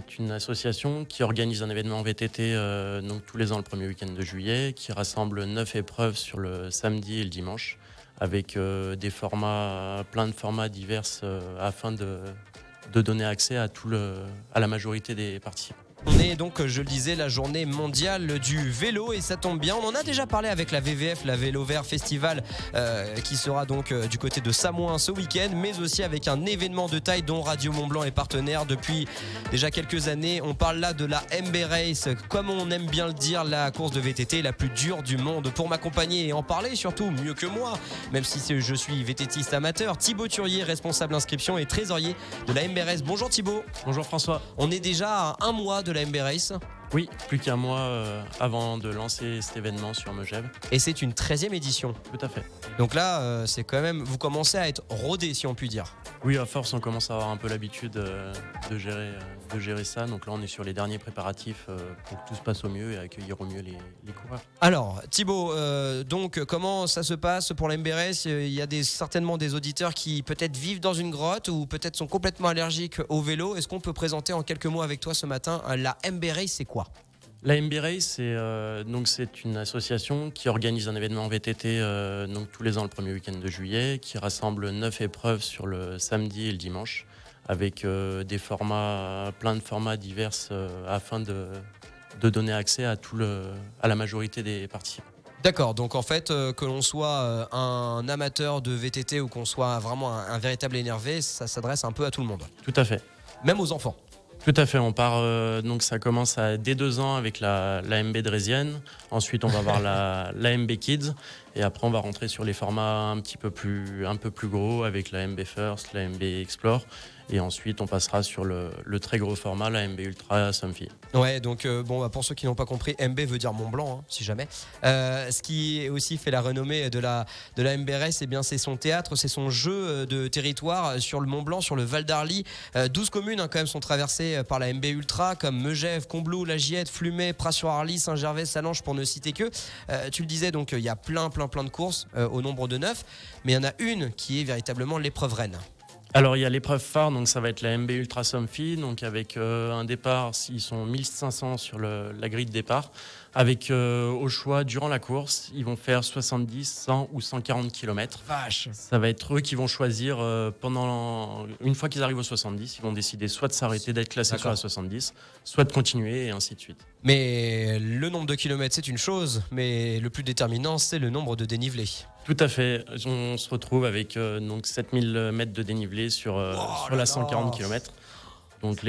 c'est une association qui organise un événement VTT donc tous les ans le premier week-end de juillet, qui rassemble 9 épreuves sur le samedi et le dimanche, avec plein de formats divers afin de donner accès à la majorité des participants. On est donc, je le disais, la journée mondiale du vélo et ça tombe bien. On en a déjà parlé avec la VVF, la Vélo Vert Festival, qui sera donc du côté de Samoin ce week-end, mais aussi avec un événement de taille dont Radio Mont-Blanc est partenaire depuis déjà quelques années. On parle là de la MB Race, comme on aime bien le dire, la course de VTT la plus dure du monde. Pour m'accompagner et en parler surtout mieux que moi, même si je suis VTTiste amateur, Thibaut Turier, responsable inscription et trésorier de la MB Race. Bonjour Thibaut. Bonjour François. On est déjà à un mois de la MB Race. Oui, plus qu'un mois avant de lancer cet événement sur Megève. Et c'est une 13e édition. Tout à fait. Donc là, c'est quand même, vous commencez à être rodé, si on peut dire. Oui, à force, on commence à avoir un peu l'habitude de gérer ça. Donc là, on est sur les derniers préparatifs pour que tout se passe au mieux et accueillir au mieux les coureurs. Alors, Thibaut, donc comment ça se passe pour la MB Race ? Il y a certainement des auditeurs qui peut-être vivent dans une grotte ou peut-être sont complètement allergiques au vélo. Est-ce qu'on peut présenter en quelques mots avec toi ce matin la MB Race, c'est quoi ? La MB Race, c'est une association qui organise un événement VTT donc tous les ans le premier week-end de juillet, qui rassemble 9 épreuves sur le samedi et le dimanche, avec plein de formats divers afin de donner accès à la majorité des participants. D'accord, donc en fait, que l'on soit un amateur de VTT ou qu'on soit vraiment un véritable énervé, ça s'adresse un peu à tout le monde. Tout à fait. Même aux enfants. Tout à fait, on part donc ça commence dès 2 ans avec la MB Drésienne. Ensuite, on va voir la MB Kids et après on va rentrer sur les formats un peu plus gros avec la MB First, la MB Explore et ensuite on passera sur le très gros format, la MB Ultra Somfy. Ouais, donc pour ceux qui n'ont pas compris, MB veut dire Mont Blanc, si jamais. Ce qui aussi fait la renommée de la MB Race, c'est son théâtre, c'est son jeu de territoire sur le Mont Blanc, sur le Val d'Arly. 12 communes quand même sont traversées par la MB Ultra, comme Megève, Combloux, La Giette, Flumet, Pras-sur-Arly, Saint-Gervais, Salanches, pour ne citer que. Tu le disais, donc il y a plein de courses au nombre de 9, mais il y en a une qui est véritablement l'épreuve reine. Alors il y a l'épreuve phare, donc ça va être la MB Ultra Somfy, donc avec un départ, ils sont 1500 sur la grille de départ, avec au choix durant la course, ils vont faire 70, 100 ou 140 km. Vache. Ça va être eux qui vont choisir une fois qu'ils arrivent aux 70, ils vont décider soit de s'arrêter, d'être classés sur la 70, soit de continuer et ainsi de suite. Mais le nombre de kilomètres c'est une chose, mais le plus déterminant c'est le nombre de dénivelés. Tout à fait. On se retrouve avec donc 7000 mètres de dénivelé sur la 140 km. Donc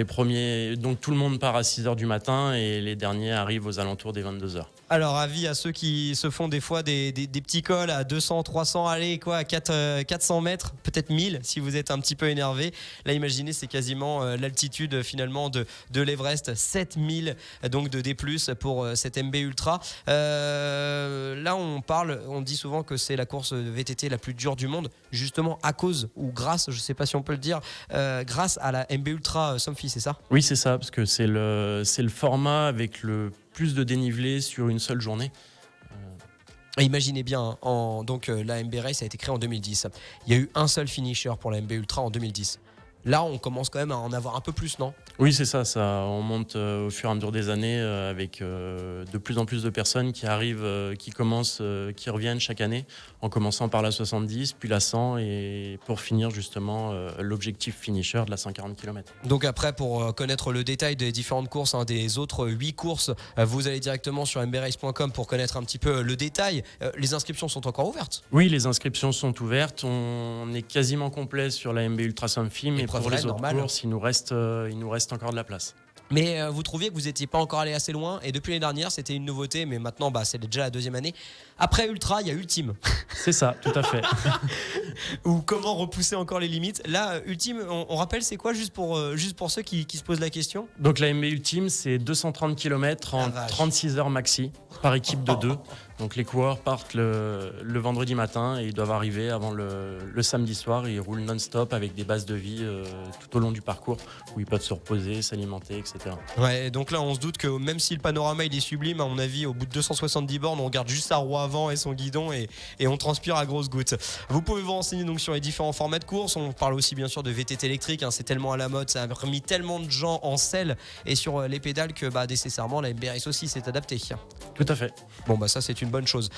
tout le monde part à 6h du matin et les derniers arrivent aux alentours des 22h. Alors avis à ceux qui se font des fois des petits cols à 200, 300, allez à 400 mètres, peut-être 1000 si vous êtes un petit peu énervé. Là imaginez, c'est quasiment l'altitude finalement de l'Everest, 7000 donc de D+, pour cette MB Ultra. Là on dit souvent que c'est la course VTT la plus dure du monde, justement à cause ou grâce, je sais pas si on peut le dire, grâce à la MB Ultra Somfy, c'est ça ? Oui, c'est ça, parce que c'est le format avec le plus de dénivelé sur une seule journée. Imaginez bien, la MB Race a été créée en 2010. Il y a eu un seul finisher pour la MB Ultra en 2010. Là, on commence quand même à en avoir un peu plus, non ? Oui, c'est ça. On monte au fur et à mesure des années avec de plus en plus de personnes qui arrivent, qui reviennent chaque année, en commençant par la 70, puis la 100, et pour finir justement l'objectif finisher de la 140 km. Donc après, pour connaître le détail des différentes courses, des autres 8 courses, vous allez directement sur mbrace.com pour connaître un petit peu le détail. Les inscriptions sont encore ouvertes ? Oui, les inscriptions sont ouvertes. On est quasiment complet sur la MB Ultra Somfy, mais pour les autres courses, il nous reste encore de la place. Mais vous trouviez que vous n'étiez pas encore allé assez loin, et depuis l'année dernière c'était une nouveauté, mais maintenant c'est déjà la 2e année. Après Ultra, il y a Ultime. C'est ça, tout à fait. Ou comment repousser encore les limites. Là, Ultime, on rappelle c'est quoi, juste pour ceux qui se posent la question ? Donc la MB Ultime, c'est 230 km en 36 heures maxi par équipe de 2. Donc les coureurs partent le vendredi matin et ils doivent arriver avant le samedi soir. Et ils roulent non-stop avec des bases de vie tout au long du parcours où ils peuvent se reposer, s'alimenter, etc. Ouais, donc là on se doute que même si le panorama il est sublime, à mon avis au bout de 270 bornes on regarde juste sa roue avant et son guidon et on transpire à grosses gouttes. Vous pouvez vous renseigner donc sur les différents formats de course. On parle aussi bien sûr de VTT électrique, hein, c'est tellement à la mode, ça a remis tellement de gens en selle et sur les pédales que nécessairement la MB Race aussi s'est adaptée. Tout à fait. Bon ça c'est une bonne chose.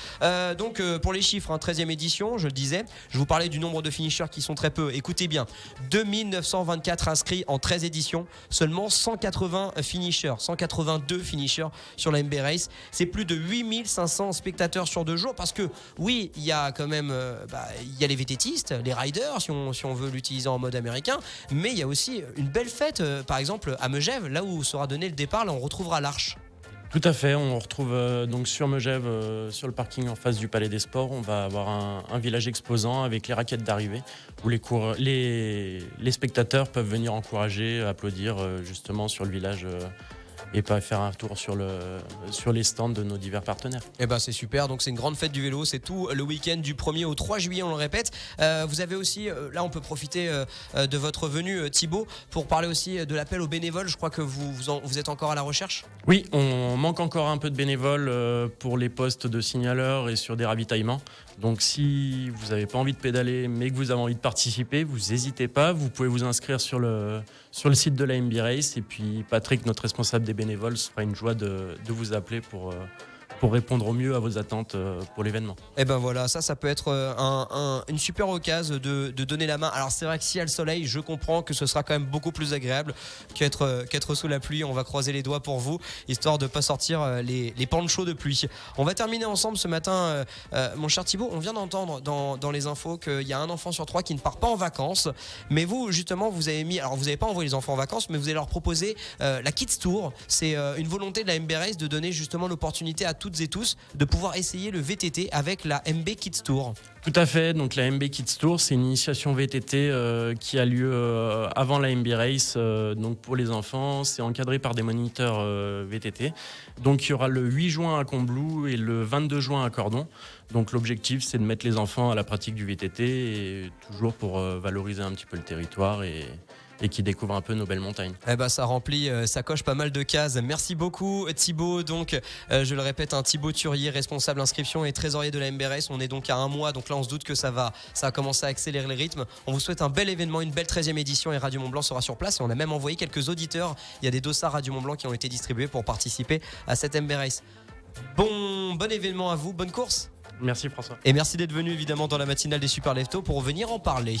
Donc pour les chiffres, 13e édition, je le disais, je vous parlais du nombre de finishers qui sont très peu. Écoutez bien, 2924 inscrits en 13 éditions, seulement 180 finishers, 182 finishers sur la MB Race. C'est plus de 8500 spectateurs sur 2 jours parce que oui, il y a quand même il y a les VTTistes, les riders si on veut l'utiliser en mode américain, mais il y a aussi une belle fête, par exemple à Megève, là où sera donné le départ, là on retrouvera l'Arche. Tout à fait, on retrouve donc sur Megève, sur le parking en face du Palais des Sports, on va avoir un village exposant avec les raquettes d'arrivée où les spectateurs peuvent venir encourager, applaudir justement sur le village et pas faire un tour sur les stands de nos divers partenaires. Eh ben c'est super, donc c'est une grande fête du vélo, c'est tout le week-end du 1er au 3 juillet, on le répète. Vous avez aussi, là on peut profiter de votre venue Thibaut pour parler aussi de l'appel aux bénévoles. Je crois que vous êtes encore à la recherche. Oui, on manque encore un peu de bénévoles pour les postes de signaleurs et sur des ravitaillements. Donc si vous n'avez pas envie de pédaler mais que vous avez envie de participer, vous n'hésitez pas, vous pouvez vous inscrire sur le site de la MB Race et puis Patrick, notre responsable des bénévoles, sera une joie de vous appeler pour répondre au mieux à vos attentes pour l'événement. Et ben voilà, ça peut être une super occasion de donner la main. Alors c'est vrai que s'il y a le soleil, je comprends que ce sera quand même beaucoup plus agréable qu'être sous la pluie. On va croiser les doigts pour vous, histoire de pas sortir les ponchos de pluie. On va terminer ensemble ce matin, mon cher Thibaut. On vient d'entendre dans les infos qu'il y a un enfant sur 3 qui ne part pas en vacances. Mais vous, justement, vous n'avez pas envoyé les enfants en vacances, mais vous allez leur proposer la Kids Tour. C'est une volonté de la MB Race de donner justement l'opportunité à toutes et tous de pouvoir essayer le VTT avec la MB Kids Tour. Tout à fait, donc la MB Kids Tour, c'est une initiation VTT qui a lieu avant la MB Race, donc pour les enfants, c'est encadré par des moniteurs VTT. Donc il y aura le 8 juin à Combloux et le 22 juin à Cordon. Donc l'objectif c'est de mettre les enfants à la pratique du VTT et toujours pour valoriser un petit peu le territoire et qui découvrent un peu nos belles montagnes. Eh ben ça remplit, ça coche pas mal de cases. Merci beaucoup Thibaut. Donc je le répète, Thibaut Turier, responsable inscription et trésorier de la MB Race. On est donc à un mois, donc là on se doute que ça va commencer à accélérer le rythme. On vous souhaite un bel événement, une belle 13e édition et Radio Mont-Blanc sera sur place et on a même envoyé quelques auditeurs. Il y a des dossards Radio Mont-Blanc qui ont été distribués pour participer à cette MB Race. Bon événement à vous, bonne course. Merci François. Et merci d'être venu évidemment dans la matinale des Super Leftos pour venir en parler.